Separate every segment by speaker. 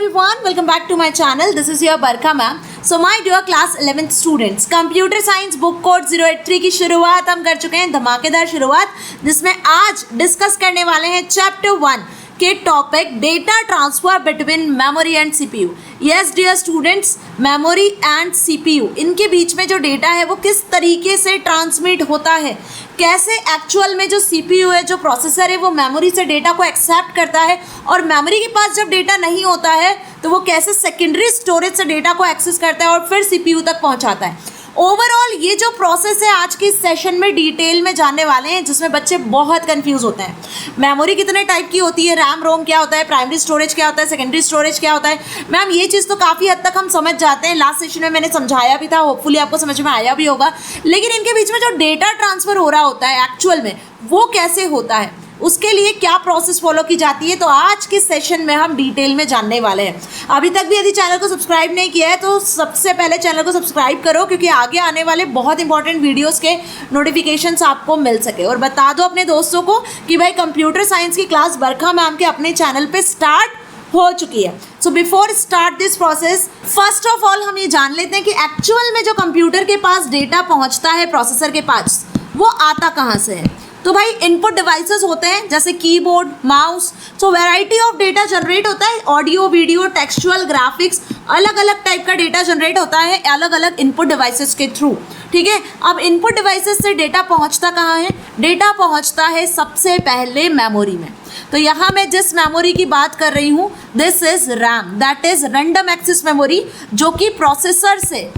Speaker 1: everyone, welcome back to my channel. This is your Barkha ma'am. So my dear class 11th students, computer science book code 083 की शुरुआत हम कर चुके हैं, धमाकेदार शुरुआत, जिसमें आज डिस्कस करने वाले हैं चैप्टर 1 के topic data transfer between memory and CPU. Yes dear students, memory and CPU इनके बीच में जो डेटा है वो किस तरीके से ट्रांसमिट होता है, कैसे एक्चुअल में जो सीपीयू है, जो प्रोसेसर है, वो मेमोरी से डेटा को एक्सेप्ट करता है और मेमोरी के पास जब डेटा नहीं होता है तो वो कैसे सेकेंडरी स्टोरेज से डेटा को एक्सेस करता है और फिर सीपीयू तक पहुंचाता है. ओवरऑल ये जो प्रोसेस है आज के सेशन में डिटेल में जानने वाले हैं, जिसमें बच्चे बहुत कंफ्यूज होते हैं. मेमोरी कितने टाइप की होती है, रैम रोम क्या होता है, प्राइमरी स्टोरेज क्या होता है, सेकेंडरी स्टोरेज क्या होता है. मैम ये चीज़ तो काफ़ी हद तक हम समझ जाते हैं, लास्ट सेशन में मैंने समझाया भी था, होपफुली आपको समझ में आया भी होगा. लेकिन इनके बीच में जो डेटा ट्रांसफ़र हो रहा होता है एक्चुअल में वो कैसे होता है, उसके लिए क्या प्रोसेस फॉलो की जाती है, तो आज के सेशन में हम डिटेल में जानने वाले हैं. अभी तक भी यदि चैनल को सब्सक्राइब नहीं किया है तो सबसे पहले चैनल को सब्सक्राइब करो, क्योंकि आगे आने वाले बहुत इंपॉर्टेंट वीडियोस के नोटिफिकेशंस आपको मिल सके. और बता दो अपने दोस्तों को कि भाई कंप्यूटर साइंस की क्लास बरखा मैम के अपने चैनल पे स्टार्ट हो चुकी है. So before start this process, first of all हम ये जान लेते हैं कि एक्चुअल में जो कंप्यूटर के पास डेटा पहुँचता है प्रोसेसर के पास, वो आता कहाँ से है. तो भाई इनपुट डिवाइसेस होते हैं जैसे कीबोर्ड, माउस. तो वैरायटी ऑफ डेटा जनरेट होता है, ऑडियो, वीडियो, टेक्सचुअल, ग्राफिक्स, अलग अलग टाइप का डेटा जनरेट होता है अलग अलग इनपुट डिवाइसेस के थ्रू. ठीक है, अब इनपुट डिवाइसेस से डेटा पहुंचता कहाँ है, डेटा पहुंचता है सबसे पहले मेमोरी में. तो यहाँ मैं जिस मेमोरी की बात कर रही हूँ, this is RAM, that is random access memory, जो कि प्रोसेसर से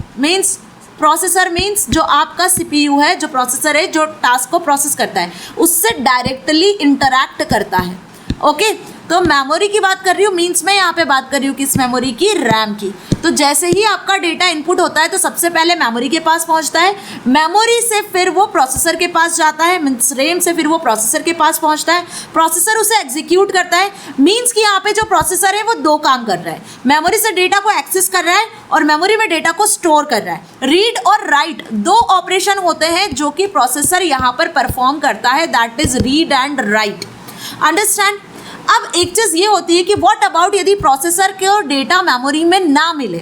Speaker 1: प्रोसेसर मीन्स जो आपका सीपीयू है, जो प्रोसेसर है, जो टास्क को प्रोसेस करता है, उससे डायरेक्टली इंटरैक्ट करता है. ओके, तो मेमोरी की बात कर रही हूँ, मीन्स मैं यहाँ पे बात कर रही हूँ किस मेमोरी की, रैम की. तो जैसे ही आपका डेटा इनपुट होता है तो सबसे पहले मेमोरी के पास पहुँचता है, मेमोरी से फिर वो प्रोसेसर के पास जाता है, मीन्स रैम से फिर वो प्रोसेसर के पास पहुँचता है, प्रोसेसर उसे एग्जीक्यूट करता है. मीन्स कि यहाँ पे जो प्रोसेसर है वो दो काम कर रहा है, मेमोरी से डेटा को एक्सेस कर रहा है और मेमोरी में डेटा को स्टोर कर रहा है. रीड और राइट दो ऑपरेशन होते हैं जो कि प्रोसेसर यहाँ पर परफॉर्म करता है, that is read and write. Understand. अब एक चीज़ ये होती है कि व्हाट अबाउट यदि प्रोसेसर को डेटा मेमोरी में ना मिले,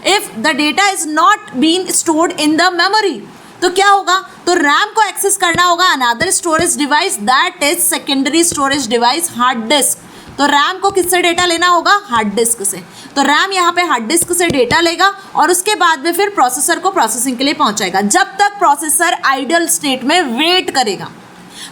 Speaker 1: if the data is not been stored in the memory, तो क्या होगा, तो रैम को एक्सेस करना होगा another storage device, that is secondary storage device, hard disk. तो रैम को किससे डेटा लेना होगा, हार्ड डिस्क से. तो रैम यहाँ पे हार्ड डिस्क से डेटा लेगा और उसके बाद में फिर प्रोसेसर को प्रोसेसिंग के लिए पहुँचाएगा, जब तक प्रोसेसर आइडल स्टेट में वेट करेगा.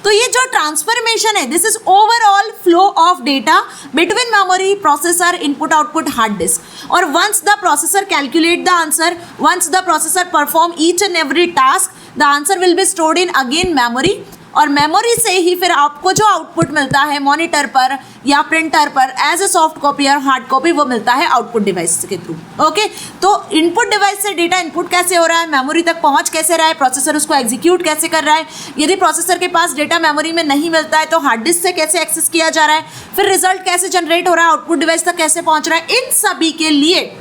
Speaker 1: तो ये जो ट्रांसफॉर्मेशन है, this is overall flow of data between memory, processor, input output, hard disk. और once the processor calculate the answer, once the processor perform each and every task, the answer will be stored in again memory. और memory से ही फिर आपको जो output मिलता है monitor पर या प्रिंटर पर एज ए सॉफ्ट कॉपी और हार्ड कॉपी, वो मिलता है आउटपुट डिवाइस के थ्रू. ओके, तो इनपुट डिवाइस से डेटा इनपुट कैसे हो रहा है, मेमोरी तक पहुंच कैसे रहा है, प्रोसेसर उसको एग्जीक्यूट कैसे कर रहा है, यदि प्रोसेसर के पास डेटा मेमोरी में नहीं मिलता है तो हार्ड डिस्क से कैसे एक्सेस किया जा रहा है, फिर रिजल्ट कैसे जनरेट हो रहा है, आउटपुट डिवाइस तक कैसे पहुँच रहा है. इन सभी के लिए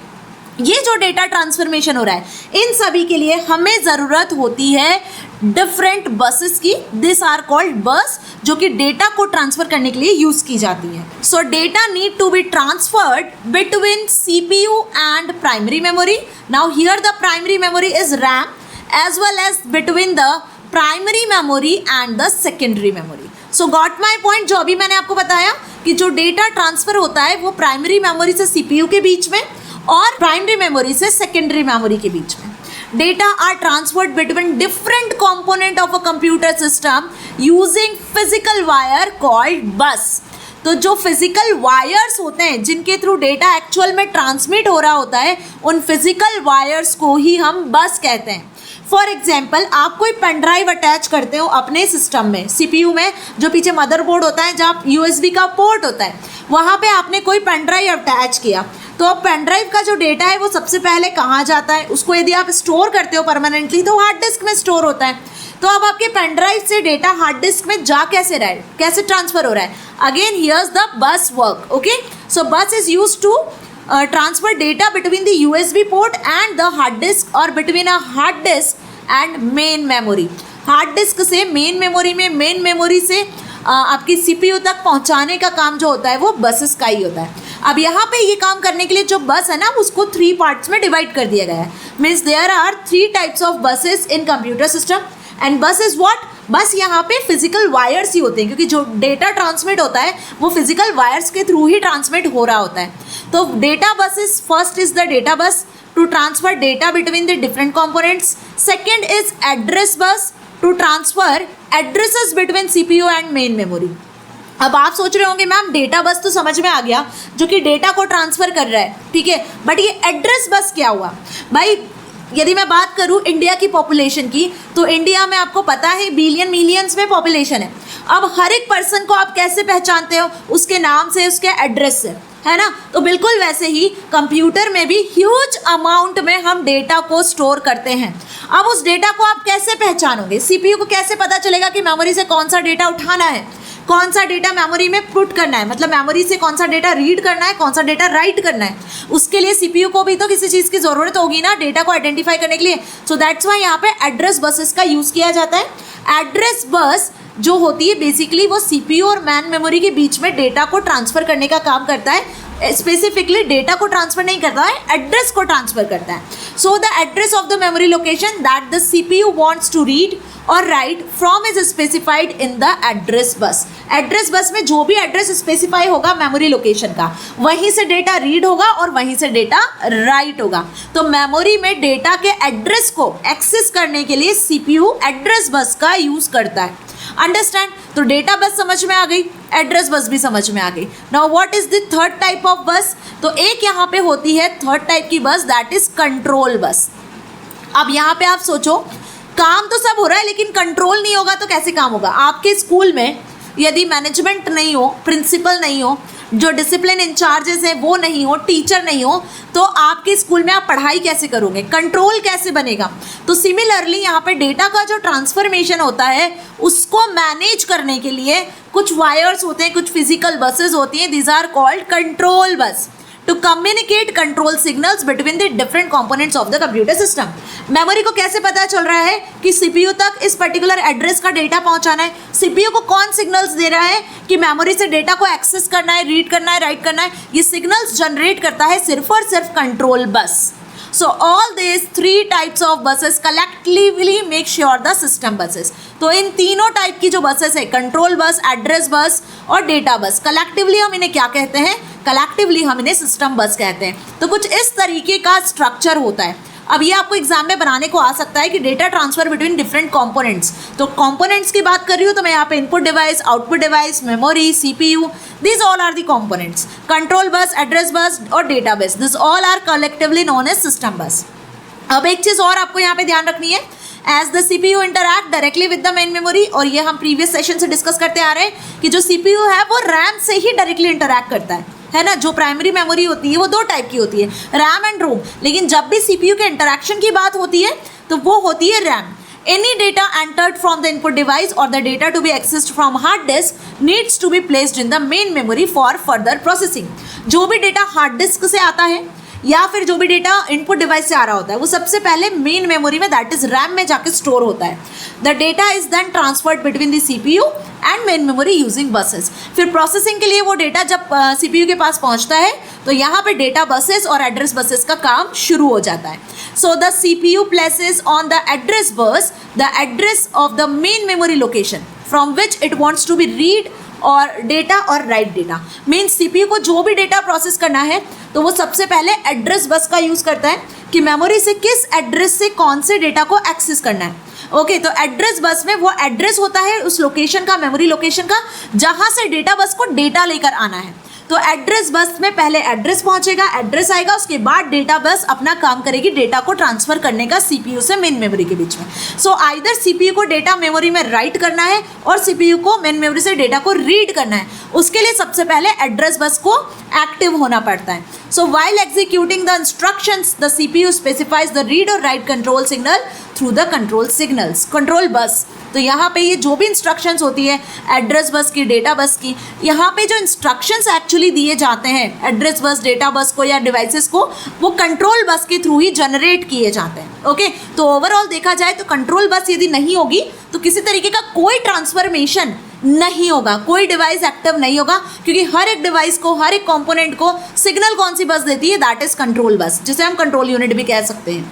Speaker 1: ये जो डेटा ट्रांसफॉर्मेशन हो रहा है, इन सभी के लिए हमें ज़रूरत होती है डिफरेंट बसेस की. दिस आर कॉल्ड बस, जो कि डेटा को ट्रांसफ़र करने के लिए यूज़ की जाती है. So data need to be transferred between CPU and primary memory. Now here the primary memory is RAM, as well as between the primary memory and the secondary memory. So got my point. जो अभी मैंने आपको बताया कि जो data transfer होता है वो प्राइमरी मेमोरी से सीपीयू के बीच में और प्राइमरी मेमोरी से सेकेंडरी मेमोरी के बीच में. Data are transferred between different component of a computer system using physical wire called bus. तो जो फिजिकल वायर्स होते हैं जिनके थ्रू डेटा एक्चुअल में ट्रांसमिट हो रहा होता है, उन फिजिकल वायर्स को ही हम बस कहते हैं. फॉर एग्जाम्पल, आप कोई पेन ड्राइव अटैच करते हो अपने सिस्टम में, सीपीयू में जो पीछे मदरबोर्ड होता है, जहाँ यूएसबी का पोर्ट होता है, वहाँ पे आपने कोई पेन ड्राइव अटैच किया, तो अब पेन ड्राइव का जो डेटा है वो सबसे पहले कहाँ जाता है, उसको यदि आप स्टोर करते हो परमानेंटली तो हार्ड डिस्क में स्टोर होता है. तो अब आपके पेन ड्राइव से डेटा हार्ड डिस्क में जा कैसे रहा है, कैसे ट्रांसफर हो रहा है. Again here's the bus work. Okay, so bus is used to transfer data between the USB port and the hard disk or between a hard disk and main memory. Hard disk से main memory में, main memory से आपकी CPU तक पहुंचाने का काम जो होता है वो बसेस का ही होता है. अब यहाँ पे ये काम करने के लिए जो बस है ना उसको 3 पार्ट्स में डिवाइड कर दिया गया है। Means there are 3 types of buses in computer system and bus is what, बस यहाँ पे फिजिकल वायर्स ही होते हैं, क्योंकि जो डेटा ट्रांसमिट होता है वो फिजिकल वायर्स के थ्रू ही ट्रांसमिट हो रहा होता है। तो data bus is first is the data bus to transfer data between the different components. Second is address bus to transfer addresses between CPU and main memory. अब आप सोच रहे होंगे मैम डेटा बस तो समझ में आ गया जो कि डेटा को ट्रांसफर कर रहा है, ठीक है, बट ये एड्रेस बस क्या हुआ भाई? यदि मैं बात करूं इंडिया की पॉपुलेशन की, तो इंडिया में आपको पता है बिलियन मिलियंस में पॉपुलेशन है। अब हर एक पर्सन को आप कैसे पहचानते हो? उसके नाम से, उसके एड्रेस से, है ना? तो बिल्कुल वैसे ही कंप्यूटर में भी ह्यूज अमाउंट में हम डेटा को स्टोर करते हैं। अब उस डेटा को आप कैसे पहचानोगे? सीपीयू को कैसे पता चलेगा कि मेमोरी से कौन सा डेटा उठाना है, कौन सा डेटा मेमोरी में पुट करना है, मतलब मेमोरी से कौन सा डेटा रीड करना है, कौन सा डेटा राइट करना है? उसके लिए सीपीयू को भी तो किसी चीज़ की ज़रूरत होगी ना डेटा को आइडेंटिफाई करने के लिए। सो दैट्स वाई यहाँ पे एड्रेस बसेस का यूज़ किया जाता है। एड्रेस बस जो होती है बेसिकली वो सीपीयू और मैन मेमोरी के बीच में डेटा को ट्रांसफ़र करने का काम करता है। स्पेसिफिकली डेटा को ट्रांसफ़र नहीं करता है, एड्रेस को ट्रांसफ़र करता है। So the address of the memory location that the CPU wants to read और write from is specified in the address bus. Address bus में जो भी एड्रेस स्पेसिफाई होगा मेमोरी लोकेशन का, वहीं से डेटा रीड होगा और वहीं से डेटा राइट होगा। तो मेमोरी में डेटा के एड्रेस को एक्सेस करने के लिए सीपीयू एड्रेस बस का यूज़ करता है। अंडरस्टैंड? तो डेटा बस समझ में आ गई, एड्रेस बस भी समझ में आ गई। Now what is the third type of बस? तो एक यहाँ पे होती है थर्ड टाइप की बस, दैट इज कंट्रोल बस। अब यहाँ पे आप सोचो काम तो सब हो रहा है लेकिन कंट्रोल नहीं होगा तो कैसे काम होगा? आपके स्कूल में यदि मैनेजमेंट नहीं हो, प्रिंसिपल नहीं हो, जो डिसिप्लिन इंचार्जेस हैं वो नहीं हो, टीचर नहीं हो, तो आपके स्कूल में आप पढ़ाई कैसे करोगे? कंट्रोल कैसे बनेगा? तो सिमिलरली यहाँ पे डेटा का जो ट्रांसफॉर्मेशन होता है उसको मैनेज करने के लिए कुछ वायर्स होते हैं, कुछ फिजिकल बसेस होती हैं, these are called control bus to communicate control signals between the different components of the computer system. Memory को कैसे पता चल रहा है कि सीपीयू तक इस पर्टिकुलर एड्रेस का डेटा पहुंचाना है? सीपीयू को कौन सिग्नल्स दे रहा है कि मेमोरी से डेटा को एक्सेस करना है, रीड करना है, राइट करना है? ये सिग्नल्स जनरेट करता है सिर्फ और सिर्फ control bus. So all these 3 types of buses collectively make sure the system buses. तो इन तीनों टाइप की जो बसेस है, कंट्रोल बस, एड्रेस बस और डेटा बस, कलेक्टिवली हम इन्हें क्या कहते हैं? कलेक्टिवली हम इन्हें सिस्टम बस कहते हैं। तो कुछ इस तरीके का स्ट्रक्चर होता है। अब ये आपको एग्जाम में बनाने को आ सकता है कि data transfer between different components. तो कंपोनेंट्स की बात कर रही हूँ तो मैं यहाँ पे input device, output device, memory, CPU, these all are the components. Control bus, address bus और data bus, this all are collectively known as system bus. अब एक चीज़ और आपको यहाँ पे ध्यान रखनी है, as the CPU interact directly with the main memory, और ये हम प्रीवियस सेशन से डिस्कस करते आ रहे हैं कि जो CPU है वो रैम से ही डायरेक्टली इंटरैक्ट करता है ना? जो प्राइमरी मेमोरी होती है वो 2 टाइप की होती है, रैम एंड रोम। लेकिन जब भी CPU के इंटरैक्शन की बात होती है तो वो होती है RAM. Any data entered from the input device or the data to be accessed from hard disk needs to be placed in the main memory for further processing. जो भी डेटा हार्ड डिस्क से आता है या फिर जो भी data input device से आ रहा होता है वो सबसे पहले मेन मेमोरी में, दैट इज रैम में जाके स्टोर होता है। The data is then transferred between the CPU and main memory using buses. फिर प्रोसेसिंग के लिए वो डेटा जब सीपीयू के पास पहुंचता है तो यहाँ पे डेटा बसेस और एड्रेस बसेस का काम शुरू हो जाता है। So the CPU places on the address bus the address of the main memory location from which it wants to be read और डेटा और राइट डेटा। मीन्स सीपीयू को जो भी डेटा प्रोसेस करना है तो वो सबसे पहले एड्रेस बस का यूज़ करता है कि मेमोरी से किस एड्रेस से कौन से डेटा को एक्सेस करना है। ओके, तो एड्रेस बस में वो एड्रेस होता है उस लोकेशन का, मेमोरी लोकेशन का, जहाँ से डेटा बस को डेटा लेकर आना है। तो एड्रेस बस में पहले एड्रेस पहुंचेगा, एड्रेस आएगा, उसके बाद डेटा बस अपना काम करेगी डेटा को ट्रांसफर करने का सीपीयू से मेन मेमोरी के बीच में। सो आइदर सीपीयू को डेटा मेमोरी में राइट करना है और सीपीयू को मेन मेमोरी से डेटा को रीड करना है। उसके लिए सबसे पहले एड्रेस बस को एक्टिव होना पड़ता है। So while executing the instructions the CPU specifies the read और write control signal through the control signals. Control bus, तो यहाँ पे ये जो भी इंस्ट्रक्शंस होती है एड्रेस बस की, डेटा बस की, यहाँ पे जो इंस्ट्रक्शंस एक्चुअली दिए जाते हैं एड्रेस बस, डेटा बस को या डिवाइसेस को, वो कंट्रोल बस के थ्रू ही जनरेट किए जाते हैं। ओके, तो ओवरऑल देखा जाए तो कंट्रोल बस यदि नहीं होगी तो किसी तरीके का कोई ट्रांसफॉर्मेशन नहीं होगा, कोई डिवाइस एक्टिव नहीं होगा, क्योंकि हर एक डिवाइस को, हर एक कंपोनेंट को सिग्नल कौन सी बस देती है, दैट इज कंट्रोल बस, जिसे हम कंट्रोल यूनिट भी कह सकते हैं.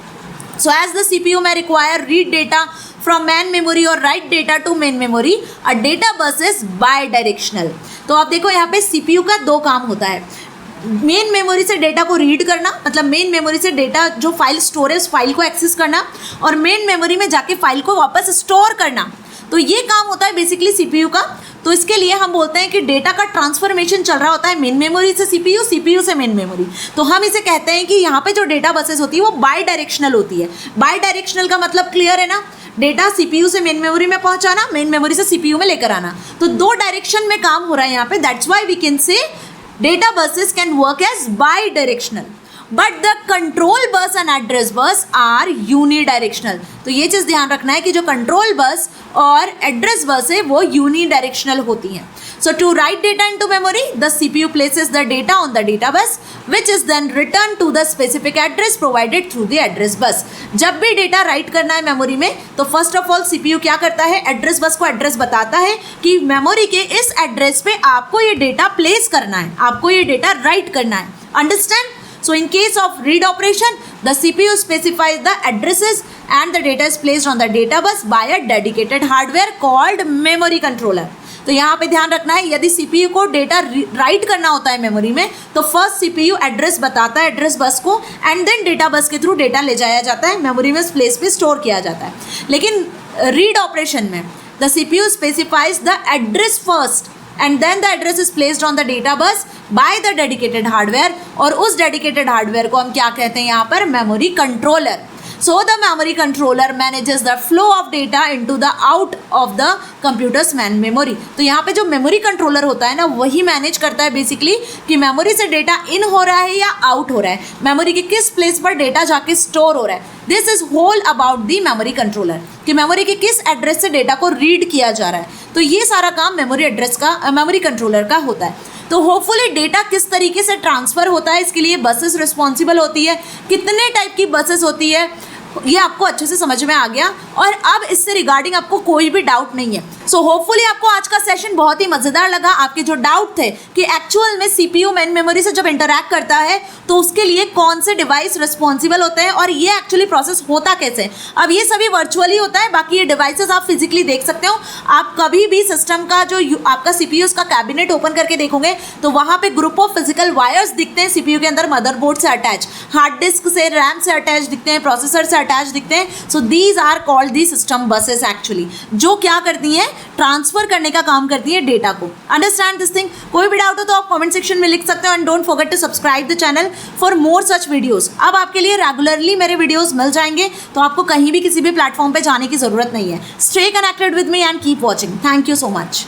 Speaker 1: So as the CPU may require read data from main memory or write data to main memory, a data bus is bidirectional. तो आप देखो यहाँ पे CPU का दो काम होता है. मेन मेमोरी से डेटा को रीड करना, मतलब मेन मेमोरी से डेटा जो फाइल स्टोर है उस फाइल को एक्सेस करना, और मेन मेमोरी में जाके फाइल को वापस स्टोर करना. तो ये काम होता है बेसिकली CPU का. तो इसके लिए हम बोलते हैं कि डेटा का ट्रांसफॉर्मेशन चल रहा होता है मेन मेमोरी से CPU, CPU से मेन मेमोरी. तो हम इसे कहते हैं कि यहाँ पे जो डेटा बसेस होती है वो बाई डायरेक्शनल होती है. बाई डायरेक्शनल का मतलब क्लियर है ना, डेटा CPU से मेन मेमोरी में पहुंचाना, मेन मेमोरी से CPU में लेकर आना. तो दो डायरेक्शन में काम हो रहा है यहाँ पे. That's why we can say data buses can work as bidirectional, but the control bus and address bus are unidirectional. तो ये चीज़ ध्यान रखना है कि जो कंट्रोल बस और एड्रेस बस है वो यूनिडायरेक्शनल होती हैं. So to write data into memory, the CPU places the data on the data bus, which is then returned to the specific address provided through the address bus. जब भी data right करना है memory में, तो first of all CPU क्या करता है, address bus को एड्रेस बताता है कि मेमोरी के इस एड्रेस पे आपको ये डेटा प्लेस करना है, आपको ये डेटा राइट करना है. Understand? So in case of read operation, the CPU specifies the addresses and the data is placed on the data bus by a dedicated hardware called memory controller. तो यहाँ पे ध्यान रखना है, यदि CPU को डेटा राइट करना होता है मेमोरी में, तो फर्स्ट CPU एड्रेस बताता है एड्रेस बस को, एंड देन डेटा बस के थ्रू डेटा ले जाया जाता है, मेमोरी में उस प्लेस पे स्टोर किया जाता है. लेकिन रीड ऑपरेशन में the CPU specifies the address first and then the address is placed on the data bus by the dedicated hardware, और उस dedicated hardware को हम क्या कहते हैं यहाँ पर, memory controller. So the memory controller manages the flow of data into the out of the computer's main memory. तो यहाँ पे जो memory controller होता है ना, वही मैनेज करता है बेसिकली कि मेमोरी से डेटा इन हो रहा है या आउट हो रहा है, मेमोरी के किस प्लेस पर डेटा जाके स्टोर हो रहा है. This is whole about the memory controller, कि मेमोरी के किस एड्रेस से डेटा को रीड किया जा रहा है. तो ये सारा काम मेमोरी एड्रेस का, मेमोरी कंट्रोलर का होता है. तो होपफुली डेटा किस तरीके से ट्रांसफ़र होता है, इसके लिए बसेस रिस्पॉन्सिबल होती है, कितने टाइप की बसेस होती है, ये आपको अच्छे से समझ में आ गया. और अब इससे रिगार्डिंग आपको कोई भी डाउट नहीं है. सो होपफुली आपको आज का सेशन बहुत ही मज़ेदार लगा. आपके जो डाउट थे कि एक्चुअल में CPU मेन मेमोरी से जब इंटरैक्ट करता है तो उसके लिए कौन से डिवाइस रिस्पॉन्सिबल होते हैं और ये एक्चुअली प्रोसेस होता कैसे. अब ये सभी वर्चुअली होता है, बाकी ये डिवाइसेस आप फिजिकली देख सकते हो. आप कभी भी सिस्टम का जो आपका CPU का कैबिनेट ओपन करके देखोगे तो वहाँ पे ग्रुप ऑफ फिजिकल वायर्स दिखते हैं CPU के अंदर, मदरबोर्ड से अटैच, हार्ड डिस्क से, रैम से अटैच दिखते हैं, प्रोसेसर से अटैच दिखते हैं. So these are called the system buses actually, जो क्या करती हैं, ट्रांसफर करने का काम करती है डेटा को. Understand this thing. कोई भी डाउट हो तो आप कमेंट सेक्शन में लिख सकते हो, and don't forget to subscribe the channel for more such videos. अब आपके लिए रेगुलरली मेरे वीडियोस मिल जाएंगे, तो आपको कहीं भी किसी भी प्लेटफॉर्म पे जाने की जरूरत नहीं है. Stay connected with me and keep watching. Thank you so much.